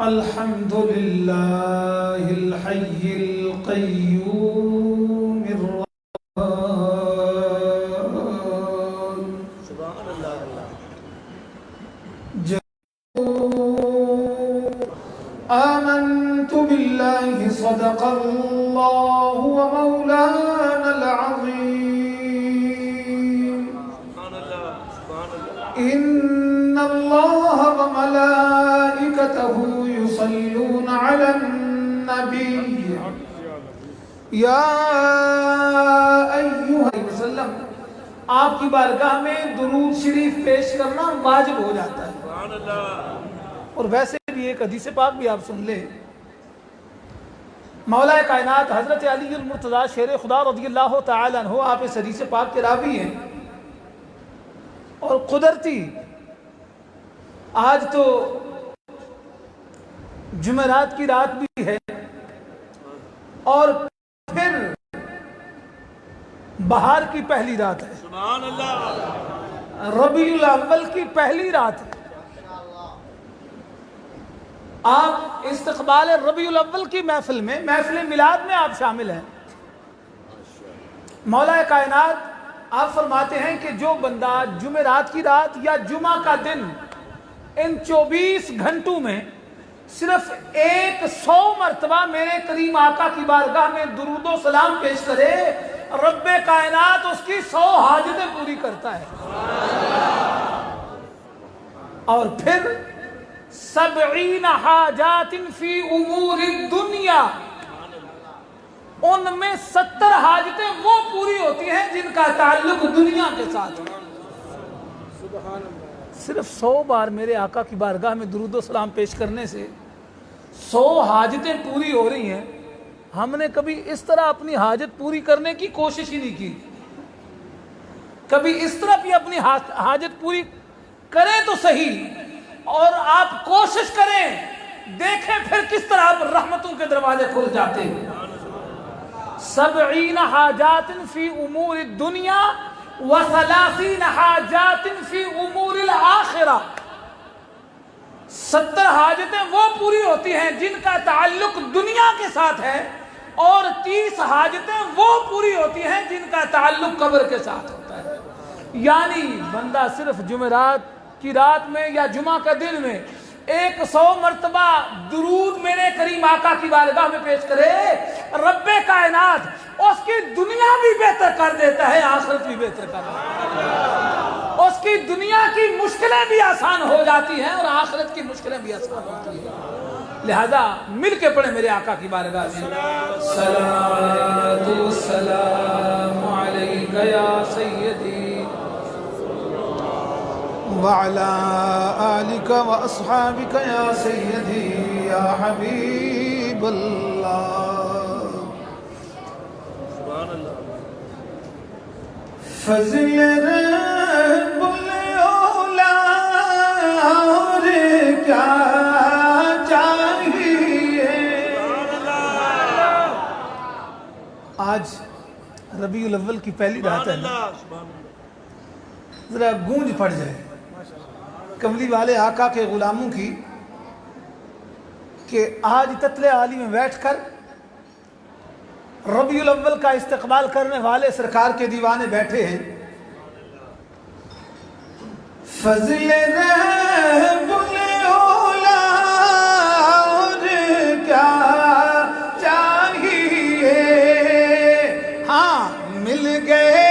الحمد لله الحي القيوم الرحمن سبحان اللہ آمنت بالله صدق الله ومولانا العظيم إن الله وملائكته يصلون على النبي يا أيها وسلم آپ کی بارگاہ میں درود شریف پیش کرنا واجب ہو جاتا ہے. اور ویسے بھی ایک حدیث پاک بھی آپ سن لیں. مولا کائنات حضرت علی المرتضی شیر خدا رضی اللہ تعالی عنہ آپ اس حدیث پاک کے راوی ہیں. اور قدرتی آج تو جمعرات کی رات بھی ہے اور پھر بہار کی پہلی رات ہے. سبحان اللہ. ربیع الاول کی پہلی رات ہے. آپ استقبال ربیع الاول کی محفل میں، محفل میلاد میں آپ شامل ہیں. مولا کائنات آپ فرماتے ہیں کہ جو بندہ جمعرات کی رات یا جمعہ کا دن ان 24 گھنٹوں میں صرف 100 مرتبہ میرے کریم آقا کی بارگاہ میں درود و سلام پیش کرے، رب کائنات اس کی 100 حاجتیں پوری کرتا ہے. اور پھر 70 حاجات فی امور الدنیا، ان میں 70 حاجتیں وہ پوری ہوتی ہیں جن کا تعلق دنیا کے ساتھ ہے. صرف 100 بار میرے آقا کی بارگاہ میں درود و سلام پیش کرنے سے 100 حاجتیں پوری ہو رہی ہیں. ہم نے کبھی اس طرح اپنی حاجت پوری کرنے کی کوشش ہی نہیں کی. کبھی اس طرح بھی اپنی حاجت پوری کریں تو صحیح، اور آپ کوشش کریں، دیکھیں پھر کس طرح آپ رحمتوں کے دروازے کھل جاتے ہیں. 70 حاجات فی امور الدنیا و30 حاجات فی امور الآخرہ. 70 حاجتیں وہ پوری ہوتی ہیں جن کا تعلق دنیا کے ساتھ ہے، اور 30 حاجتیں وہ پوری ہوتی ہیں جن کا تعلق قبر کے ساتھ ہوتا ہے. یعنی بندہ صرف جمعرات کی رات میں یا جمعہ کا دن میں 100 مرتبہ درود میرے کریم آقا کی بارگاہ میں پیش کرے، رب کائنات اس کی دنیا بھی بہتر کر دیتا ہے، آخرت بھی بہتر کر دیتا ہے. اس کی دنیا کی مشکلیں بھی آسان ہو جاتی ہیں اور آخرت کی مشکلیں بھی آسان ہوتی ہیں. لہذا مل کے پڑھیں میرے آقا کی بارگاہ میں. صلاۃ والسلام علیک یا سیدی وعلى آلك وأصحابك يا سيدي يا حبيب الله. سبحان اللہ. فضل رب العلا اور کیا چاہیے. آج ربیع الاول کی پہلی رات ہے. ذرا گونج پڑ جائے کملی والے آقا کے غلاموں کی کہ آج تتل عالی میں بیٹھ کر ربیع الاول کا استقبال کرنے والے سرکار کے دیوانے بیٹھے ہیں. فضل رب العلا اور کیا چاہیے. ہاں مل گئے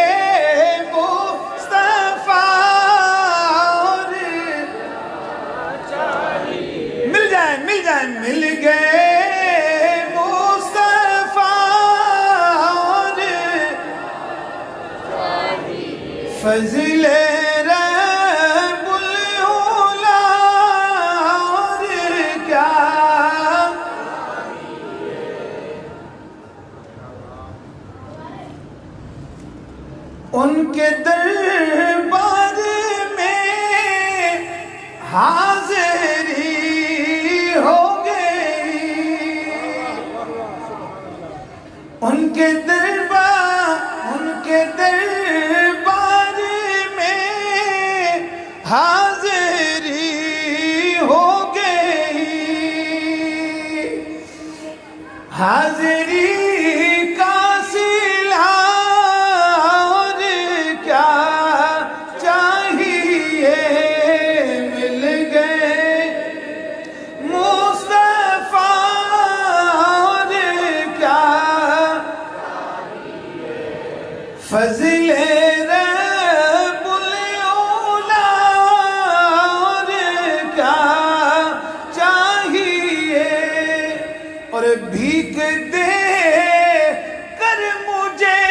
مل گئے مصطفیٰ فضل رب العلا اور کیا. ان کے دربار میں حاضری ہو گئی، ان کے دربار میں حاضری ہو گئی. حاضری کا سلا اور کیا چاہیے مل گئے مصطفیٰ اور کیا فضل رب العلا اور کیا چاہیے اور بھیک دے کر مجھے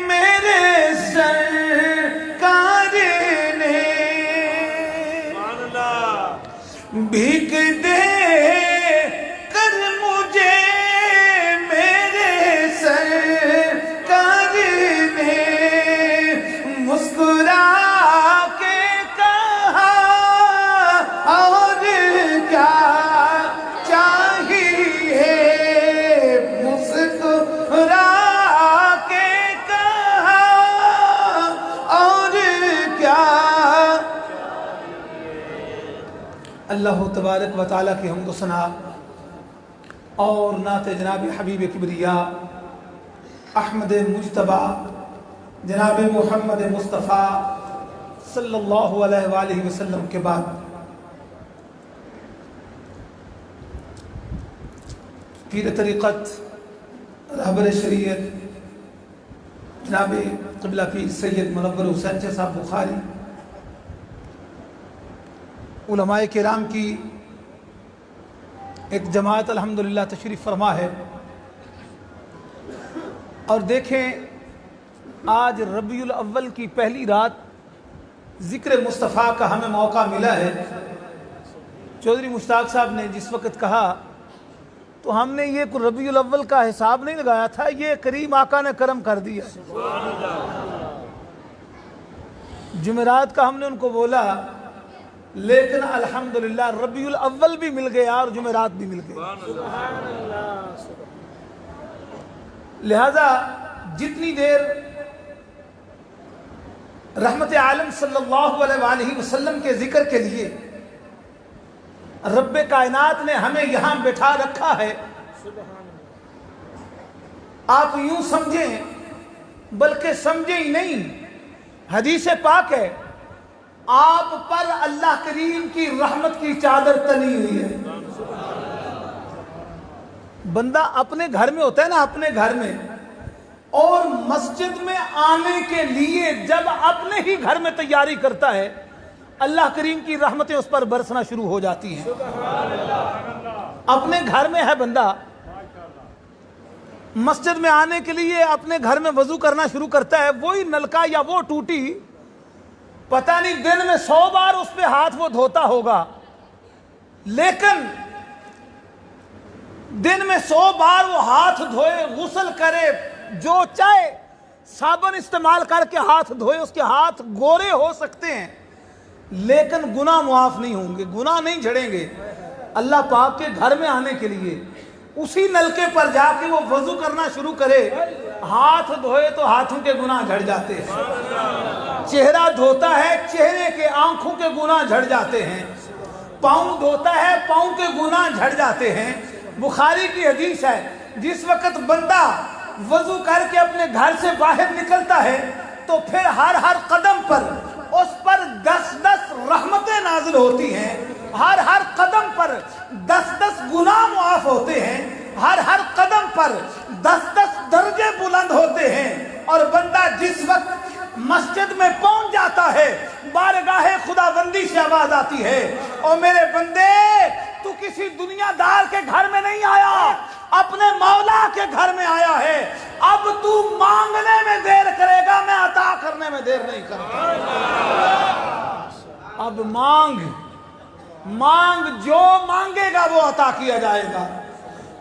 میرے سرکار نے سبحان اللہ بھیک دے کر مجھے میرے سرکار نے مسکرا کے کہا اور کیا چاہیے مسکرا کے کہا اور کیا اللہ تبارک و تعالیٰ کی حمد و ثنا اور نعت جناب حبیب کبریا احمد مجتبیٰ جناب محمد مصطفیٰ صلی اللہ علیہ وآلہ وسلم کے بعد پیر طریقت رہبر شریعت جناب قبلہ پیر سید منور حسین چہ صاحب بخاری علماء کرام کی ایک جماعت الحمدللہ تشریف فرما ہے اور دیکھیں آج ربیع الاول کی پہلی رات ذکر مصطفیٰ کا ہمیں موقع ملا ہے چودھری مشتاق صاحب نے جس وقت کہا تو ہم نے یہ ربیع الاول کا حساب نہیں لگایا تھا یہ کریم آقا نے کرم کر دیا جمعرات کا ہم نے ان کو بولا لیکن الحمدللہ ربیع الاول بھی مل گیا اور جمعرات بھی مل گئے لہذا جتنی دیر رحمت عالم صلی اللہ علیہ وآلہ وسلم کے ذکر کے لیے رب کائنات نے ہمیں یہاں بٹھا رکھا ہے آپ یوں سمجھیں بلکہ سمجھیں ہی نہیں حدیث پاک ہے آپ پر اللہ کریم کی رحمت کی چادر تنی ہوئی ہے بندہ اپنے گھر میں ہوتا ہے نا اپنے گھر میں اور مسجد میں آنے کے لیے جب اپنے ہی گھر میں تیاری کرتا ہے اللہ کریم کی رحمتیں اس پر برسنا شروع ہو جاتی ہیں اپنے گھر میں ہے بندہ مسجد میں آنے کے لیے اپنے گھر میں وضو کرنا شروع کرتا ہے وہی نلکا یا وہ ٹوٹی پتہ نہیں دن میں 100 بار اس پہ ہاتھ وہ دھوتا ہوگا لیکن دن میں 100 بار وہ ہاتھ دھوئے غسل کرے جو چاہے صابن استعمال کر کے ہاتھ دھوئے اس کے ہاتھ گورے ہو سکتے ہیں لیکن گناہ معاف نہیں ہوں گے گناہ نہیں جھڑیں گے اللہ پاک کے گھر میں آنے کے لیے اسی نلکے پر جا کے وہ وضو کرنا شروع کرے ہاتھ دھوئے تو ہاتھوں کے گناہ جھڑ جاتے ہیں چہرہ دھوتا ہے چہرے کے آنکھوں کے گناہ جھڑ جاتے ہیں پاؤں دھوتا ہے پاؤں کے گناہ جھڑ جاتے ہیں بخاری کی حدیث ہے جس وقت بندہ وضو کر کے اپنے گھر سے باہر نکلتا ہے تو پھر ہر قدم پر اس پر 10 رحمتیں نازل ہوتی ہیں ہر قدم پر 10 گناہ معاف ہوتے ہیں ہر قدم پر 10 درجے بلند ہوتے ہیں اور بندہ جس وقت مسجد میں پہنچ جاتا ہے بارگاہ خداوندی سے آواز آتی ہے او میرے بندے تو کسی دنیا دار کے گھر میں نہیں آیا اپنے مولا کے گھر میں آیا ہے اب تو مانگنے میں دیر کرے گا میں عطا کرنے میں دیر نہیں کرتا اب مانگ جو مانگے گا وہ عطا کیا جائے گا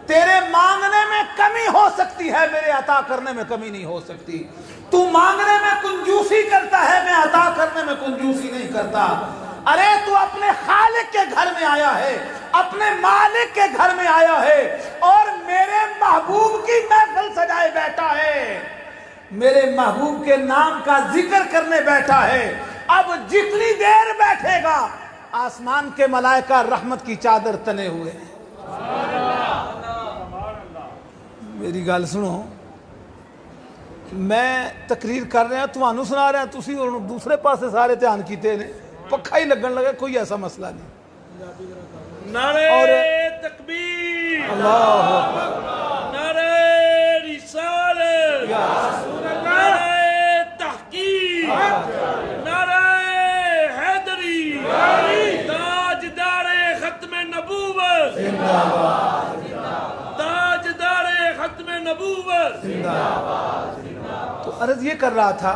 تیرے مانگنے میں کمی ہو سکتی ہے میرے عطا کرنے میں کمی نہیں ہو سکتی تو مانگنے میں کنجوسی کرتا ہے میں عطا کرنے میں کنجوسی نہیں کرتا ارے تو اپنے خالق کے گھر میں آیا ہے اپنے مالک کے گھر میں آیا ہے اور میرے محبوب کی محفل سجائے بیٹھا ہے میرے محبوب کے نام کا ذکر کرنے بیٹھا ہے اب جتنی دیر بیٹھے گا آسمان کے ملائکہ رحمت کی چادر تنے ہوئے ہیں میری گل سنو، میں تقریر کر رہا تمہانوں سنا رہا، تسی اور دوسرے پاسے سارے دھیان کیتے نے، پکھا ہی لگن لگا، کوئی ایسا مسئلہ نہیں۔ نعرہ تکبیر، اللہ اکبر، نعرہ رسالت، نعرہ تحقیق، نعرہ حیدری، تاجدار ختم نبوت، تاجدار ختم نبوت۔ تو عرض یہ کر رہا تھا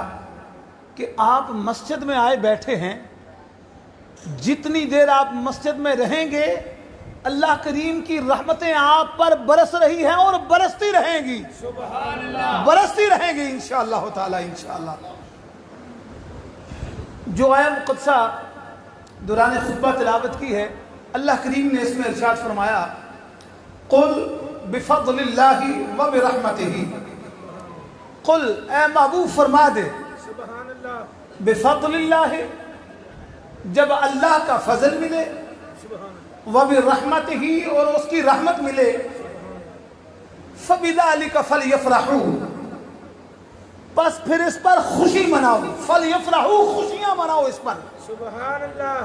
کہ آپ مسجد میں آئے بیٹھے ہیں، جتنی دیر آپ مسجد میں رہیں گے اللہ کریم کی رحمتیں آپ پر برس رہی ہیں اور برستی رہیں گی، برستی رہیں گی انشاءاللہ تعالی، انشاءاللہ۔ جو آیہ مقدسہ دوران خطبہ تلاوت کی ہے، اللہ کریم نے اس میں ارشاد فرمایا قل بفضل اللہ وبرحمتہ، قل اے محبوب فرما دے بفضل اللہ، جب اللہ کا فضل ملے، وبرحمتہ اور اس کی رحمت ملے، فبذلک فلیفرحوا، بس پھر اس پر خوشی مناؤ، فلیفرحوا، خوشیاں مناؤ اس پر، سبحان اللہ،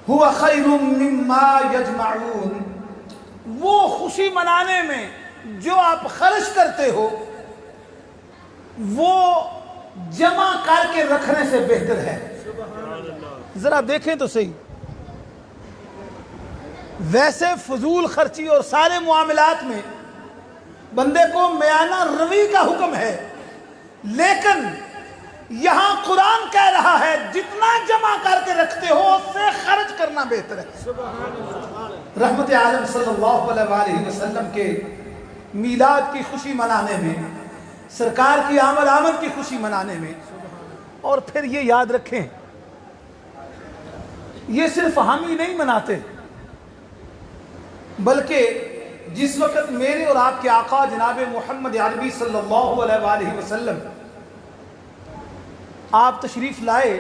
هو خیر مما یجمعون، وہ خوشی منانے میں جو آپ خرچ کرتے ہو وہ جمع کر کے رکھنے سے بہتر ہے۔ ذرا دیکھیں تو صحیح، ویسے فضول خرچی اور سارے معاملات میں بندے کو میانہ روی کا حکم ہے، لیکن یہاں قرآن کہہ رہا ہے جتنا جمع کر کے رکھتے ہو اس سے خرچ کرنا بہتر ہے۔ رحمت عالم صلی اللہ علیہ وسلم کے میلاد کی خوشی منانے میں، سرکار کی آمد کی خوشی منانے میں، اور پھر یہ یاد رکھیں یہ صرف ہم ہی نہیں مناتے، بلکہ جس وقت میرے اور آپ کے آقا جناب محمد عربی صلی اللہ علیہ وسلم آپ تشریف لائے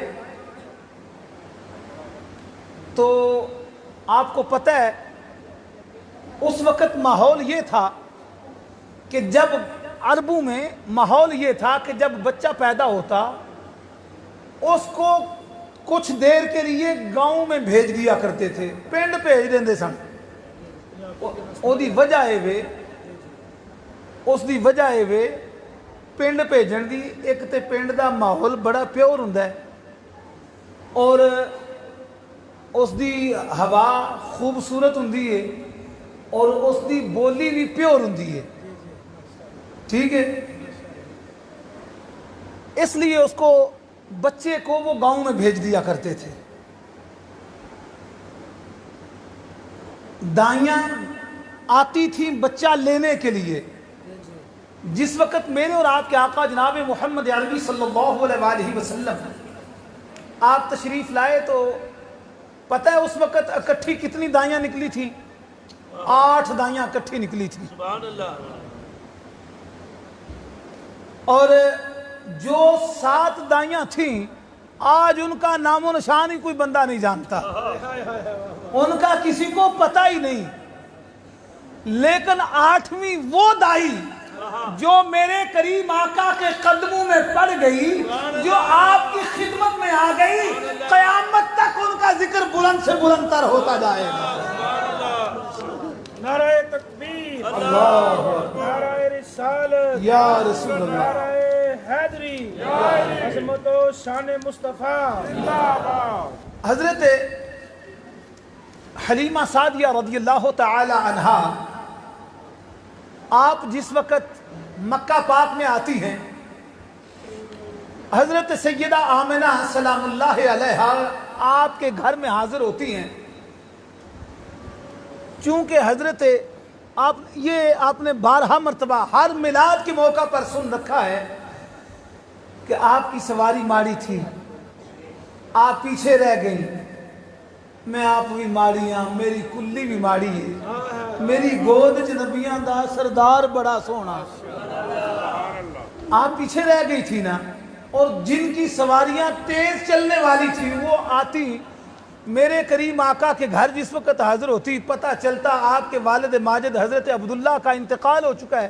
تو آپ کو پتہ ہے اس وقت ماحول یہ تھا کہ جب عربوں میں ماحول یہ تھا کہ جب بچہ پیدا ہوتا اس کو کچھ دیر کے لیے گاؤں میں بھیج دیا کرتے تھے، پنڈ بھیج دیندے سن، اس دی وجہ ہے پنڈ بھیجن دی، ایک تے پنڈ دا ماحول بڑا پیور ہوندا ہے اور اس دی ہوا خوبصورت ہوندی ہے اور اس دی بولی بھی پیور ہوندی ہے، ٹھیک ہے، اس لیے اس کو بچے کو وہ گاؤں میں بھیج دیا کرتے تھے۔ دائیاں آتی تھیں بچہ لینے کے لیے۔ جس وقت میرے اور آپ کے آقا جناب محمد عربی صلی اللہ علیہ وسلم آپ تشریف لائے تو پتہ ہے اس وقت اکٹھی کتنی دائیاں نکلی تھیں؟ 8 دائیاں اکٹھی نکلی تھیں، سبحان اللہ، اور جو 7 دائیاں تھیں آج ان کا نام و نشان ہی کوئی بندہ نہیں جانتا، ان کا کسی کو پتہ ہی نہیں، لیکن 8ویں وہ دائی جو میرے کریم آقا کے قدموں میں پڑ گئی، جو آپ کی خدمت میں آ گئی، قیامت تک ان کا ذکر بلند سے بلند تر ہوتا جائے گا۔ نعرہ تکبیر، اللہ نعرہ رسالت، یا رسول اللہ، نعرہ حیدری، عظمت و شان مصطفیٰ۔ حضرت حلیمہ سعدیہ رضی اللہ تعالی عنہا آپ جس وقت مکہ پاک میں آتی ہیں، حضرت سیدہ آمنہ سلام اللہ علیہا آپ کے گھر میں حاضر ہوتی ہیں۔ چونکہ حضرت آپ نے 12 مرتبہ ہر میلاد کے موقع پر سن رکھا ہے کہ آپ کی سواری ماڑی تھی، آپ پیچھے رہ گئی، میں آپ بھی ماڑی ہاں، میری کلی بھی ماڑی ہے، میری گود چ نبیاں دا سردار بڑا سونا، آپ پیچھے رہ گئی تھی نا، اور جن کی سواریاں تیز چلنے والی تھی وہ آتی میرے کریم آقا کے گھر جس وقت حاضر ہوتی، پتہ چلتا آپ کے والد ماجد حضرت عبداللہ کا انتقال ہو چکا ہے،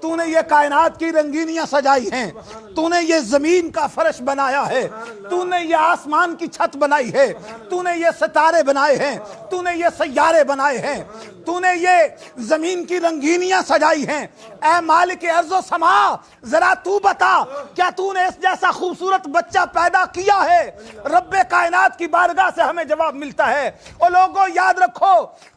تو نے یہ کائنات کی رنگینیاں سجائی ہیں، تو نے یہ زمین کا فرش بنایا ہے، تو نے یہ آسمان کی چھت بنائی ہے، تو نے یہ ستارے بنائے ہیں، تو نے یہ سیارے بنائے ہیں، تو نے یہ زمین کی رنگینیاں سجائی ہیں۔ اے مالک ارض و سما، ذرا تو بتا کیا تو نے اس جیسا خوبصورت بچہ پیدا کیا ہے؟ رب کائنات کی بارگاہ سے ہمیں جواب ملتا ہے۔ اور لوگوں یاد رکھو،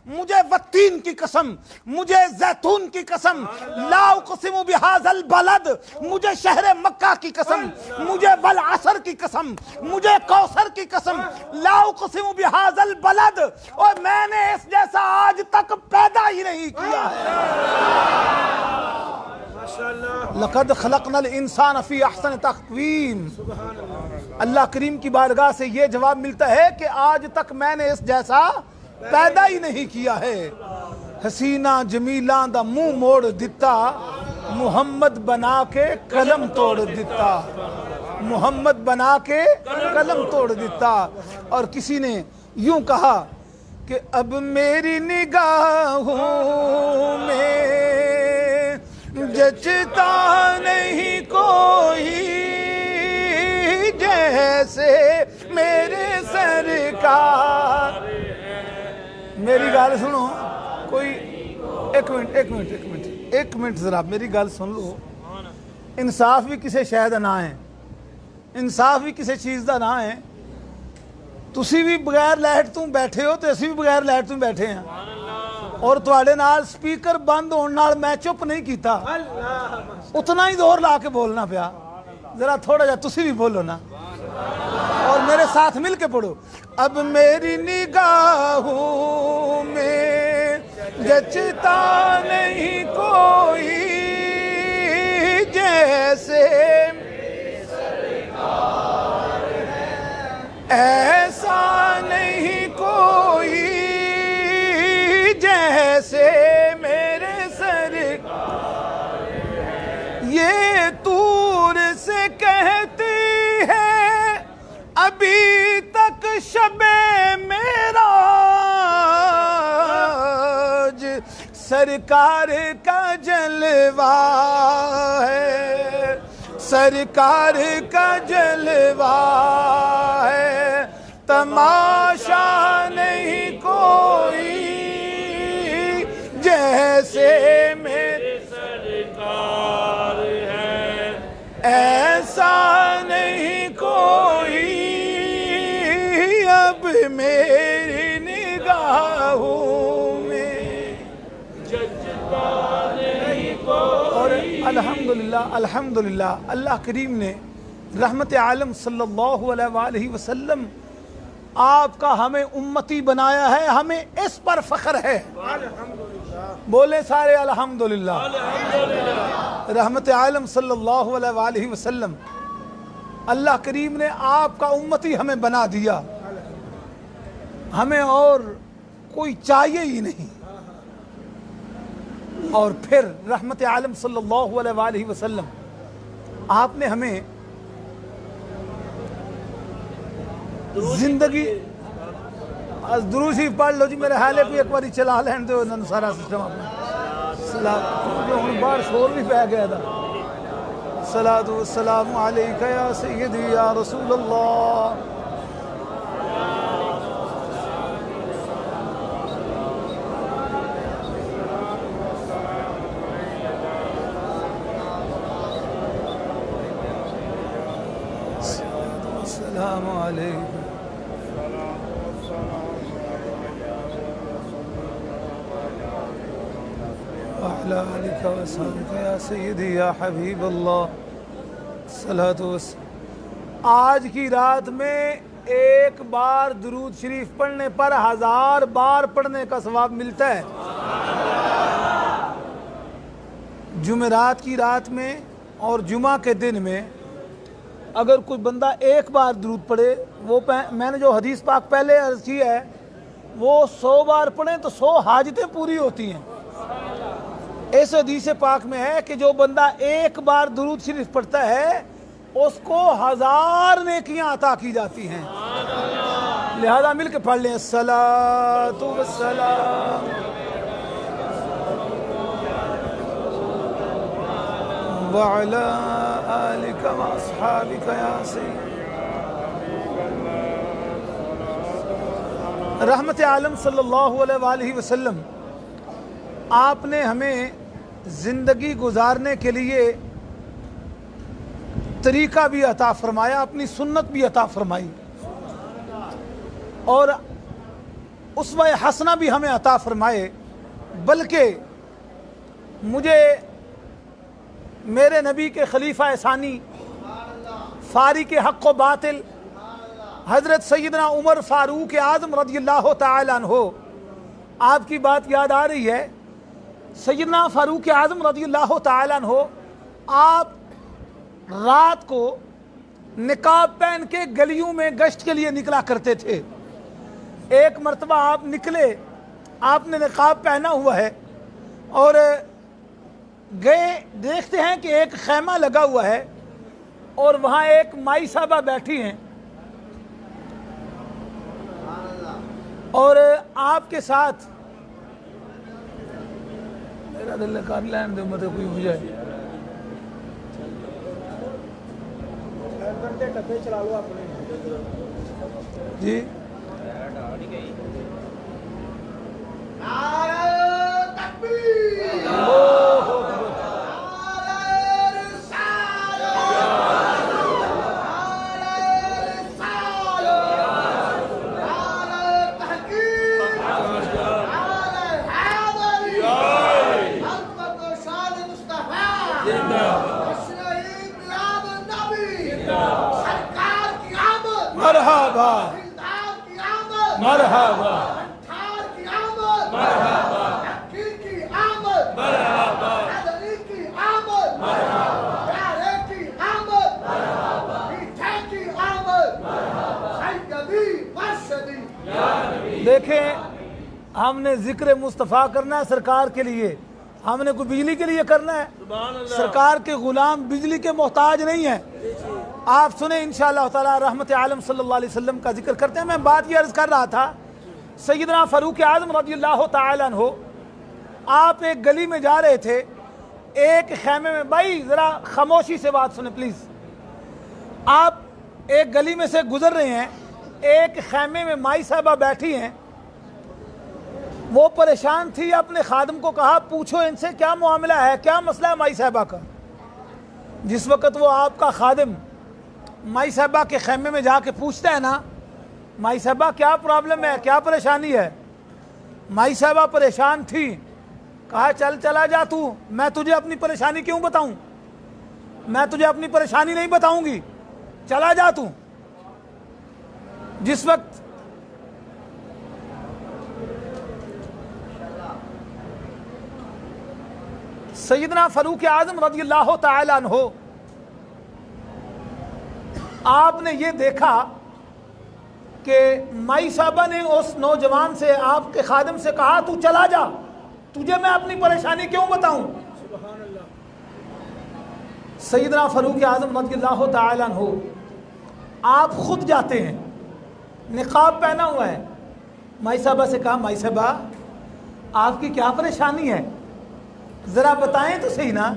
مجھے والتین کی قسم، مجھے زیتون کی قسم، لا اقسم بہذا البلد، مجھے شہر مکہ کی قسم، مجھے والعصر کی قسم، مجھے کوثر کی قسم، لا اقسم بہذا البلد، اور میں نے اس جیسا آج تک پیدا ہی نہیں کیا ہے۔ لقد خلقنا الانسان فی احسن تقویم۔ اللہ کریم کی بارگاہ سے یہ جواب ملتا ہے کہ آج تک میں نے اس جیسا پیدا ہی نہیں کیا ہے۔ حسینہ جمیلاں دا منہ موڑ دیتا، محمد بنا کے قلم توڑ دیتا، محمد بنا کے قلم توڑ دیتا۔ اور کسی نے یوں کہا کہ اب میری نگاہوں میں جچتا نہیں کوئی جیسے میرے سرکار۔ میری گال سنو، کوئی ایک منٹ ذرا میری گال سن لو۔ انصاف بھی کسی شے دا نہ ہے، انصاف بھی کسی چیز دا نہ ہے۔ تسی بھی بغیر لائٹ تو بیٹھے ہو تے اسی بھی بغیر لائٹ تو بیٹھے ہیں، اور تواڈے نال سپیکر بند ہون نال میں چپ نہیں کیتا، اتنا ہی زور لا کے بولنا پیا۔ ذرا تھوڑا جا تسی بھی بولو نا، اور میرے ساتھ مل کے پڑھو۔ اب میری نگاہوں میں جچتا نہیں کوئی جیسے ایسا نہیں کوئی جیسے میرے سرکار۔ یہ طور سے کہتی ہے ابھی تک شب معراج، سرکار کا جلوہ ہے، سرکار کا جلوہ ہے، تماشا نہیں کوئی جیسے میرے سرکار ہے، ایسا نہیں کوئی اب میری نگاہوں میں جچتا نہیں کوئی۔ اور الحمدللہ اللہ کریم نے رحمت عالم صلی اللہ علیہ وآلہ وسلم آپ کا ہمیں امتی بنایا ہے، ہمیں اس پر فخر ہے۔ بولے سارے الحمدللہ۔ رحمت عالم صلی اللہ علیہ وآلہ وسلم، اللہ کریم نے آپ کا امتی ہمیں بنا دیا، ہمیں اور کوئی چاہیے ہی نہیں۔ اور پھر رحمت عالم صلی اللہ علیہ وآلہ وسلم آپ نے ہمیں زندگی درود شریف پڑھ لو جی، میرے حالے کو ایک باری چلا لین دو انہوں سارا سسٹم اپنا۔ کیونکہ باہر شور بھی پہ گیا تھا۔ الصلاۃ والسلام علیک یا سیدی یا رسول اللہ۔ السلام علیکم وعلی آلک وصحبک یا سیدی یا حبیب اللہ۔ الصلاۃ والسلام۔ آج کی رات میں ایک بار درود شریف پڑھنے پر 1000 بار پڑھنے کا ثواب ملتا ہے۔ جمعرات کی رات میں اور جمعہ کے دن میں اگر کوئی بندہ ایک بار درود پڑھے، وہ میں نے جو حدیث پاک پہلے عرض کی ہے، وہ 100 بار پڑھیں تو 100 حاجتیں پوری ہوتی ہیں۔ اس حدیث پاک میں ہے کہ جو بندہ ایک بار درود شریف پڑھتا ہے اس کو 1000 نیکیاں عطا کی جاتی ہیں۔ لہذا مل کے پڑھ لیں الصلاۃ والسلام۔ وعلى آلك وأصحابك يا سيدي. رحمت عالم صلی اللہ علیہ وآلہ وسلم، آپ نے ہمیں زندگی گزارنے کے لیے طریقہ بھی عطا فرمایا، اپنی سنت بھی عطا فرمائی، اور اسوہ حسنہ بھی ہمیں عطا فرمائے. بلکہ مجھے میرے نبی کے خلیفہ ثانی فارق حق و باطل حضرت سیدنا عمر فاروق اعظم رضی اللہ تعالیٰ عنہ، آپ کی بات یاد آ رہی ہے. سیدنا فاروق اعظم رضی اللہ تعالیٰ عنہ آپ رات کو نقاب پہن کے گلیوں میں گشت کے لیے نکلا کرتے تھے. ایک مرتبہ آپ نکلے، آپ نے نقاب پہنا ہوا ہے اور گئے، دیکھتے ہیں کہ ایک خیمہ لگا ہوا ہے اور وہاں ایک مائی صاحبہ بیٹھی ہیں اور آپ کے ساتھ میرا دل کر لین دے مطلب کوئی ہو جائے چلا لو اپنے جی. مرحبا مرحبا دیکھیں، ہم نے ذکر مصطفیٰ کرنا ہے سرکار کے لیے، ہم نے کوئی بجلی کے لیے کرنا ہے. سرکار کے غلام بجلی کے محتاج نہیں ہیں. آپ سنیں انشاءاللہ تعالی رحمت عالم صلی اللہ علیہ وسلم کا ذکر کرتے ہیں. میں بات یہ عرض کر رہا تھا، سیدنا فاروق اعظم رضی اللہ تعالیٰ عنہ آپ ایک گلی میں جا رہے تھے، ایک خیمے میں، بھائی ذرا خاموشی سے بات سنیں پلیز. آپ ایک گلی میں سے گزر رہے ہیں، ایک خیمے میں مائی صاحبہ بیٹھی ہیں، وہ پریشان تھی، اپنے خادم کو کہا پوچھو ان سے کیا معاملہ ہے، کیا مسئلہ ہے مائی صاحبہ کا. جس وقت وہ آپ کا خادم مائی صاحبہ کے خیمے میں جا کے پوچھتا ہے نا، مائی صاحبہ کیا پرابلم ہے، کیا پریشانی ہے، مائی صاحبہ پریشان تھی. کہا چلا جا تو، میں تجھے اپنی پریشانی کیوں بتاؤں، میں تجھے اپنی پریشانی نہیں بتاؤں گی، چلا جا تو. جس وقت سیدنا فاروق اعظم رضی اللہ تعالیٰ عنہ آپ نے یہ دیکھا کہ مائی صاحبہ نے اس نوجوان سے، آپ کے خادم سے کہا تو چلا جا، تجھے میں اپنی پریشانی کیوں بتاؤں. سیدنا فاروق اعظم رضی اللہ تعالیٰ عنہ آپ خود جاتے ہیں، نقاب پہنا ہوا ہے، مائی صاحبہ سے کہا مائی صاحبہ آپ کی کیا پریشانی ہے، ذرا بتائیں تو صحیح نا،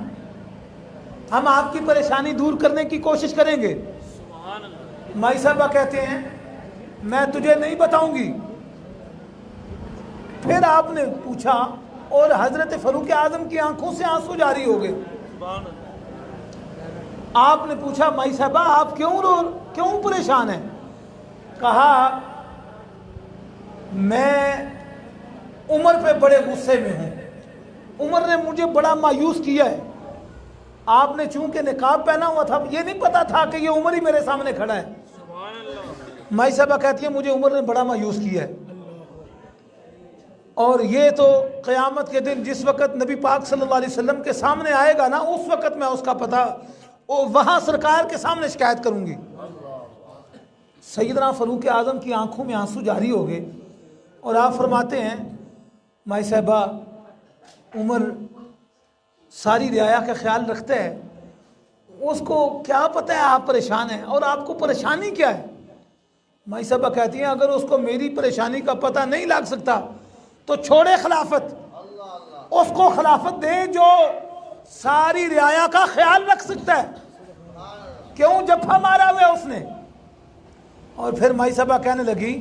ہم آپ کی پریشانی دور کرنے کی کوشش کریں گے. مائی صاحبہ کہتے ہیں میں تجھے نہیں بتاؤں گی. پھر آپ نے پوچھا اور حضرت فاروق اعظم کی آنکھوں سے آنسو جاری ہو گئے. آپ نے پوچھا مائی صاحبہ آپ کیوں پریشان ہیں. کہا میں عمر پہ بڑے غصے میں ہوں، عمر نے مجھے بڑا مایوس کیا ہے. آپ نے چونکہ نقاب پہنا ہوا تھا، یہ نہیں پتا تھا کہ یہ عمر ہی میرے سامنے کھڑا ہے. مائی صاحبہ کہتی ہے مجھے عمر نے بڑا مایوس کیا ہے. اور یہ تو قیامت کے دن جس وقت نبی پاک صلی اللہ علیہ وسلم کے سامنے آئے گا نا، اس وقت میں اس کا پتہ وہاں سرکار کے سامنے شکایت کروں گی. سیدنا فاروق اعظم کی آنکھوں میں آنسو جاری ہو گئے اور آپ فرماتے ہیں مائی صاحبہ عمر ساری رعایا کا خیال رکھتا ہے، اس کو کیا پتہ ہے آپ پریشان ہیں اور آپ کو پریشانی کیا ہے. مائی صاحبہ کہتی ہیں اگر اس کو میری پریشانی کا پتہ نہیں لگ سکتا تو چھوڑے خلافت، اس کو خلافت دے جو ساری رعایا کا خیال رکھ سکتا ہے، کیوں جفا مارا ہوا ہے اس نے۔ اور پھر مائی صاحبہ کہنے لگی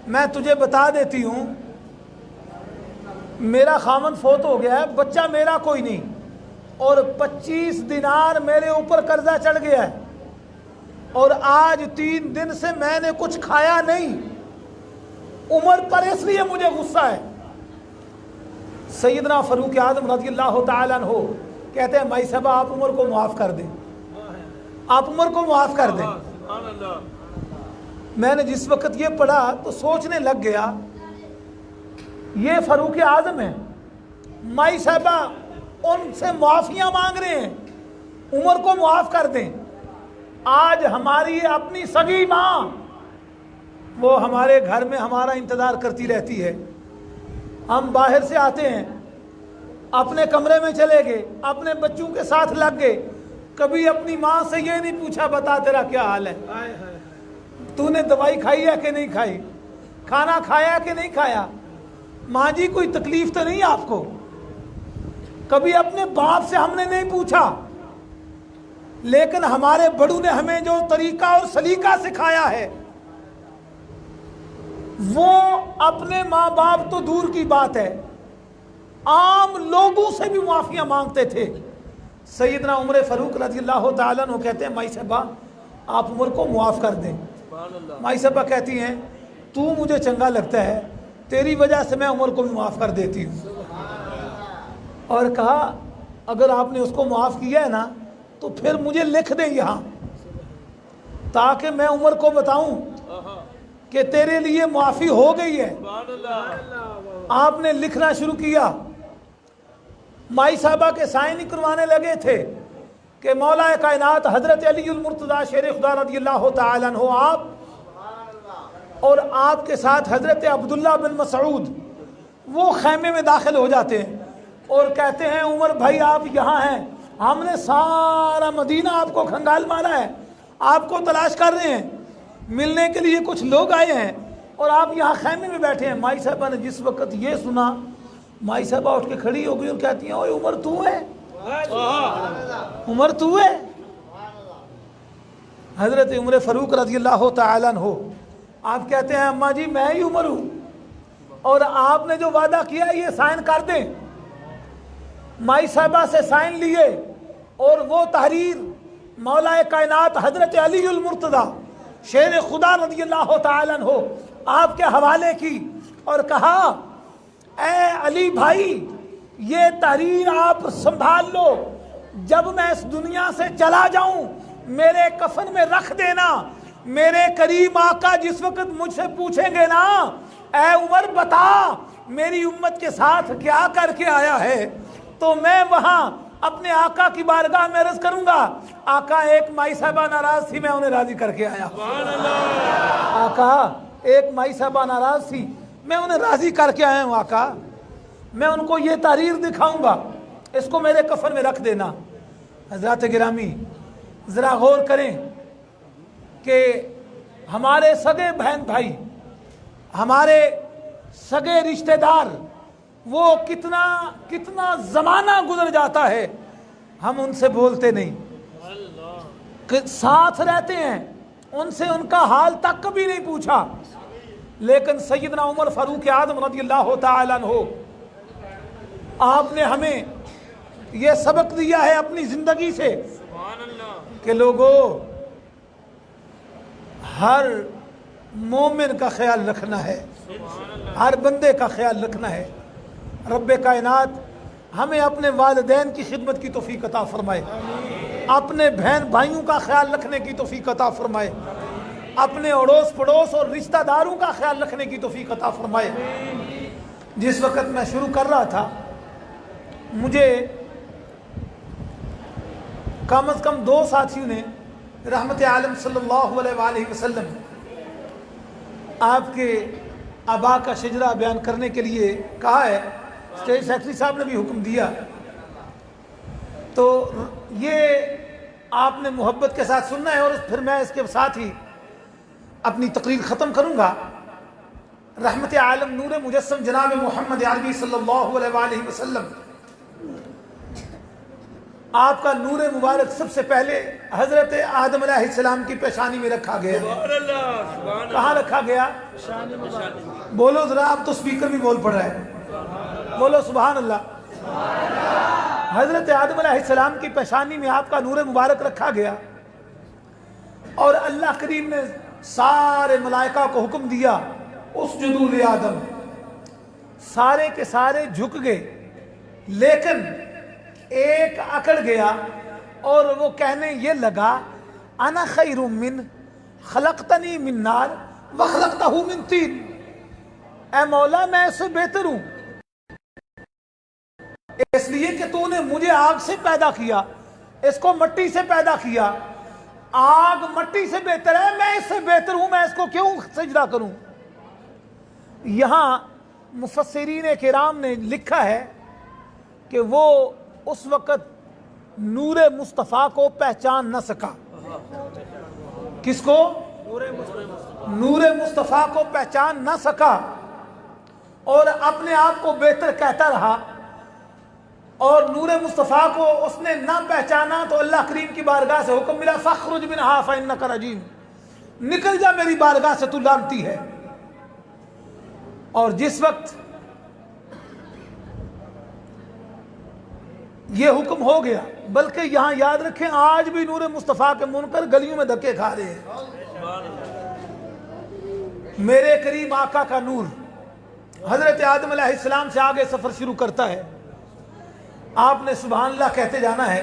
میں تجھے بتا دیتی ہوں، میرا خامن فوت ہو گیا ہے، بچہ میرا کوئی نہیں، اور 25 دینار میرے اوپر قرضہ چڑھ گیا ہے، اور آج 3 دن سے میں نے کچھ کھایا نہیں، عمر پر اس لیے مجھے غصہ ہے۔ سیدنا فاروق اعظم رضی اللہ تعالیٰ عنہ کہتے ہیں مائی صاحبہ آپ عمر کو معاف کر دیں، آپ عمر کو معاف کر دیں۔ میں نے جس وقت یہ پڑھا تو سوچنے لگ گیا یہ فاروق اعظم ہیں، مائی صاحبہ ان سے معافیاں مانگ رہے ہیں، عمر کو معاف کر دیں۔ آج ہماری اپنی سگی ماں وہ ہمارے گھر میں ہمارا انتظار کرتی رہتی ہے، ہم باہر سے آتے ہیں، اپنے کمرے میں چلے گئے، اپنے بچوں کے ساتھ لگ گئے، کبھی اپنی ماں سے یہ نہیں پوچھا بتا تیرا کیا حال ہے، تو نے دوائی کھائی ہے کہ نہیں کھائی، کھانا کھایا کہ نہیں کھایا، ماں جی کوئی تکلیف تو نہیں آپ کو۔ کبھی اپنے باپ سے ہم نے نہیں پوچھا، لیکن ہمارے بڑوں نے ہمیں جو طریقہ اور سلیقہ سکھایا ہے وہ اپنے ماں باپ تو دور کی بات ہے، عام لوگوں سے بھی معافیاں مانگتے تھے۔ سیدنا عمر فاروق رضی اللہ تعالیٰ عنہ کہتے ہیں مائی صاحبہ آپ عمر کو معاف کر دیں۔ مائی صاحبہ کہتی ہیں تو مجھے چنگا لگتا ہے، تیری وجہ سے میں عمر کو بھی معاف کر دیتی ہوں۔ اور کہا اگر آپ نے اس کو معاف کیا ہے نا تو پھر مجھے لکھ دیں یہاں، تاکہ میں عمر کو بتاؤں کہ تیرے لیے معافی ہو گئی ہے۔ آپ نے لکھنا شروع کیا، مائی صاحبہ کے سائن کروانے لگے تھے کہ مولا کائنات حضرت علی المرتضیٰ شیر خدا رضی اللہ تعالیٰ عنہ آپ اور آپ کے ساتھ حضرت عبداللہ بن مسعود وہ خیمے میں داخل ہو جاتے ہیں اور کہتے ہیں عمر بھائی آپ یہاں ہیں، ہم نے سارا مدینہ آپ کو کھنگال مارا ہے، آپ کو تلاش کر رہے ہیں، ملنے کے لیے کچھ لوگ آئے ہیں اور آپ یہاں خیمے میں بیٹھے ہیں۔ مائی صاحبہ نے جس وقت یہ سنا مائی صاحبہ اٹھ کے کھڑی ہو گئی اور کہتی ہیں اوے عمر تو ہے، عمر تو ہے۔ حضرت عمر فاروق رضی اللہ تعالیٰ عنہ آپ کہتے ہیں اماں جی میں ہی عمر ہوں، اور آپ نے جو وعدہ کیا یہ سائن کر دیں۔ مائی صاحبہ سے سائن لیے اور وہ تحریر مولا کائنات حضرت علی المرتضیٰ شیر خدا رضی اللہ تعالیٰ عنہ آپ کے حوالے کی اور کہا اے علی بھائی یہ تحریر آپ سنبھال لو، جب میں اس دنیا سے چلا جاؤں میرے کفن میں رکھ دینا، میرے کریم آقا جس وقت مجھ سے پوچھیں گے نا اے عمر بتا میری امت کے ساتھ کیا کر کے آیا ہے، تو میں وہاں اپنے آقا کی بارگاہ میں عرض کروں گا آقا ایک مائی صاحبہ ناراض تھی میں انہیں راضی کر کے آیا، آقا ایک مائی صاحبہ ناراض تھی میں انہیں راضی کر کے آیا ہوں، آقا میں ان کو یہ تحریر دکھاؤں گا، اس کو میرے کفن میں رکھ دینا۔ حضرات گرامی ذرا غور کریں کہ ہمارے سگے بہن بھائی، ہمارے سگے رشتہ دار، وہ کتنا زمانہ گزر جاتا ہے ہم ان سے بولتے نہیں، ساتھ رہتے ہیں ان سے ان کا حال تک کبھی نہیں پوچھا، لیکن سیدنا عمر فاروق اعظم رضی اللہ تعالیٰ عنہ آپ نے ہمیں یہ سبق دیا ہے اپنی زندگی سے کہ لوگوں ہر مومن کا خیال رکھنا ہے، ہر بندے کا خیال رکھنا ہے۔ رب کائنات ہمیں اپنے والدین کی خدمت کی توفیق عطا فرمائے، اپنے بہن بھائیوں کا خیال رکھنے کی توفیق عطا فرمائے، اپنے اڑوس پڑوس اور رشتہ داروں کا خیال رکھنے کی توفیق عطا فرمائے۔ جس وقت میں شروع کر رہا تھا مجھے کم از کم 2 ساتھیوں نے رحمت عالم صلی اللہ علیہ وآلہ وسلم آپ کے آبا کا شجرہ بیان کرنے کے لیے کہا ہے، اسٹیج سیکرٹری صاحب نے بھی حکم دیا، تو یہ آپ نے محبت کے ساتھ سننا ہے اور پھر میں اس کے ساتھ ہی اپنی تقریر ختم کروں گا۔ رحمت عالم نور مجسم جناب محمد عربی صلی اللہ علیہ وآلہ وسلم آپ کا نور مبارک سب سے پہلے حضرت آدم علیہ السلام کی پیشانی میں رکھا گیا. کہاں رکھا گیا؟ بولو ذرا، آپ تو سپیکر بھی بول پڑ رہا ہے. بولو سبحان اللہ. حضرت آدم علیہ السلام کی پیشانی میں آپ کا نور مبارک رکھا گیا، اور اللہ کریم نے سارے ملائکہ کو حکم دیا اسجدوا لآدم. سارے کے سارے جھک گئے، لیکن ایک اکڑ گیا اور وہ کہنے یہ لگا انا خیر من خلقتنی من نار وخلقتہ من طین. اے مولا میں اس سے بہتر ہوں اس لیے کہ تو نے مجھے آگ سے پیدا کیا، اس کو مٹی سے پیدا کیا. آگ مٹی سے بہتر ہے، میں اس سے بہتر ہوں، میں اس کو کیوں سجدہ کروں؟ یہاں مفسرین کرام نے لکھا ہے کہ وہ اس وقت نور مصطفیٰ کو پہچان نہ سکا. کس کو؟ نور مصطفیٰ کو پہچان نہ سکا، اور اپنے آپ کو بہتر کہتا رہا، اور نور مصطفیٰ کو اس نے نہ پہچانا. تو اللہ کریم کی بارگاہ سے حکم ملا فاخرج منہا فإنک رجیم، نکل جا میری بارگاہ سے، تو لعنتی ہے. اور جس وقت یہ حکم ہو گیا، بلکہ یہاں یاد رکھیں آج بھی نور مصطفیٰ کے منکر گلیوں میں دھکے کھا رہے ہیں. میرے کریم آقا کا نور حضرت آدم علیہ السلام سے آگے سفر شروع کرتا ہے. آپ نے سبحان اللہ کہتے جانا ہے،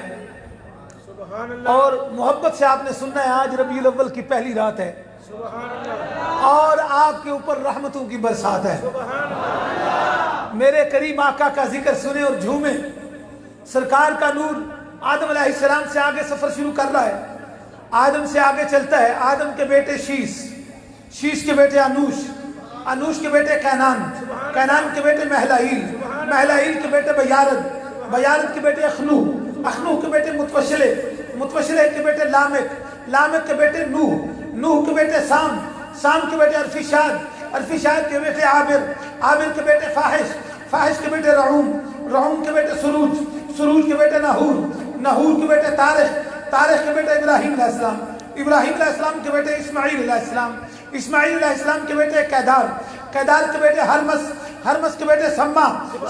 سبحان اللہ. اور محبت سے آپ نے سننا ہے. آج ربیع الاول کی پہلی رات ہے، سبحان اللہ. اور آپ کے اوپر رحمتوں کی برسات ہے. سبحان اللہ. میرے کریم آقا کا ذکر سنیں اور جھومیں. سرکار کا نور آدم علیہ السلام سے آگے سفر شروع کر رہا ہے. آدم سے آگے چلتا ہے. آدم کے بیٹے شیش، شیش کے بیٹے انوش، انوش کے بیٹے کینان، کینان کے بیٹے مہلائیل، مہلائیل کے بیٹے بیارد، بیارد کے بیٹے اخنو، اخنو کے بیٹے متوشلے، متوشلے کے بیٹے لامک، لامک کے بیٹے نوح، نوح کے بیٹے سام، سام کے بیٹے ارفشاد، ارفشاد کے بیٹے عابر، عابر کے بیٹے فاحش، فاحش کے بیٹے رعوم، رعوم کے بیٹے سروج، سروج کے بیٹے نحور، نحور کے بیٹے تارخ، تارخ کے بیٹے ابراہیم علیہ السلام، ابراہیم علیہ السلام کے بیٹے اسماعیل علیہ السلام، اسماعیل علیہ السلام کے بیٹے قیدار، قیدار کے بیٹے ہرمس، ہرمس کے بیٹے سما،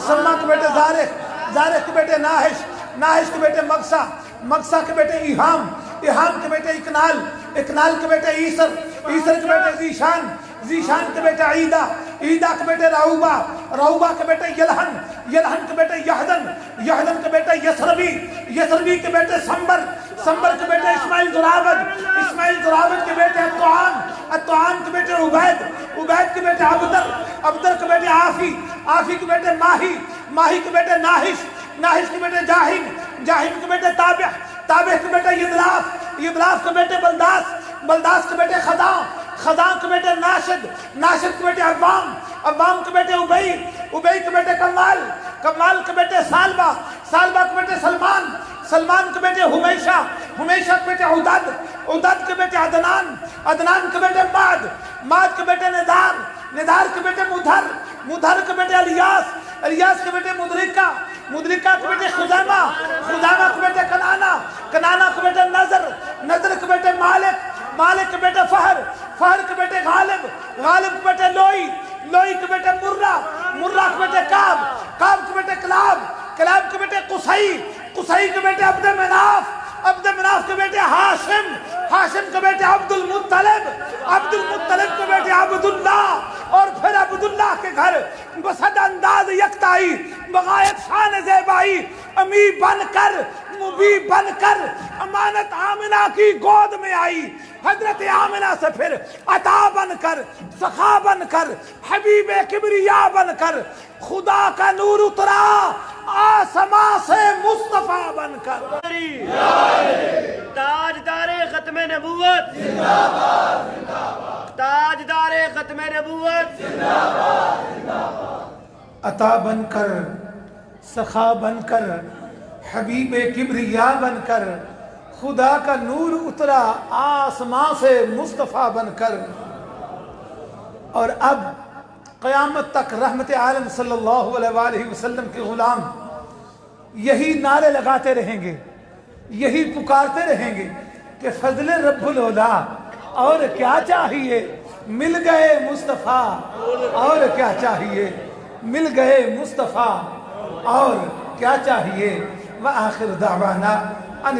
سما کے بیٹے زارق، زارق کے بیٹے ناحش، ناحش کے بیٹے مقصا، مقصا کے بیٹے ایہام، ایہام کے بیٹے اکنال، اکنال کے بیٹے عیسر، عیسر کے بیٹے ذیشان، ذیشان کے بیٹے عیدہ، عیدہ کے بیٹے رعوبہ، رعوبہ کے بیٹے یلہن، یلہن کے بیٹے یحدن، یحدن کے بیٹے یسربی، یسربی کے بیٹے سمبر، سمبر کے بیٹے اسماعیل ذراوت، اسماعیل ذراوت کے بیٹے اطعان، اطعان کے بیٹے عبید، عبید کے بیٹے عبدر، عبدر کے بیٹے عافی، عافی کے بیٹے ماہی، ماہی کے بیٹے ناحش، ناحش کے بیٹے جاہم، جاہم کے بیٹے تابع، تابع کے بیٹے یدلاف، یدلاف کے بیٹے بلداس، بلداس کے بیٹے خدا، خدا کے بیٹے ناشد، ناشد کے بیٹے عوام، عوام کے بیٹے ابئی، ابئی کے بیٹے کمال، کمال کے بیٹے سالبہ، سالبہ کے بیٹے سلمان، سلمان کے بیٹے ہمیشہ، ہمیشہ کے بیٹے عدد، عدد کے بیٹے عدنان، عدنان کے بیٹے ماد، ماد کے بیٹے ندار، ندار کے بیٹے مدھر، مدھر کے بیٹے الیاس، الیاس کے بیٹے مدرکہ، مدرکہ کے بیٹے خزیمہ، خزیمہ کے بیٹے کنانا، کنانا کے بیٹے نظر، نظر کے بیٹے مالک، مالک کے بیٹے فہر، فہر کے بیٹے غالب، غالب کے بیٹے لوئی، لوئی کے بیٹے مرہ، مرہ کے بیٹے کعب، کعب کے بیٹے کلاب، کلاب کے بیٹے قصی، قصی کے بیٹے عبد مناف، عبد مناف کے بیٹے ہاشم، ہاشم کے بیٹے عبد المطلب، عبد المطلب کے بیٹے عبداللہ، اور پھر عبداللہ کے گھر بسد انداز یکتائی بغایت شان زیبائی امی بن کر مبی بن کر امانت آمنہ کی گود میں آئی. حضرت آمنہ سے پھر عطا بن کر، سخا بن کر، حبیب کبریا بن کر، خدا کا نور اترا آسمان سے مصطفیٰ بن کر. تاجدار ختم نبوت، تاجدار ختم نبوت، عطا بن کر، سخا بن کر، حبیب کبریا بن کر، خدا کا نور اترا آسمان سے مصطفیٰ بن کر. اور اب قیامت تک رحمت عالم صلی اللہ علیہ وآلہ وسلم کے غلام یہی نعرے لگاتے رہیں گے یہی پکارتے رہیں گے کہ فضل رب العلا، اور کیا چاہیے، مل گئے مصطفیٰ، اور کیا چاہیے، مل گئے مصطفیٰ، اور کیا چاہیے۔ وآخر دعوانا ان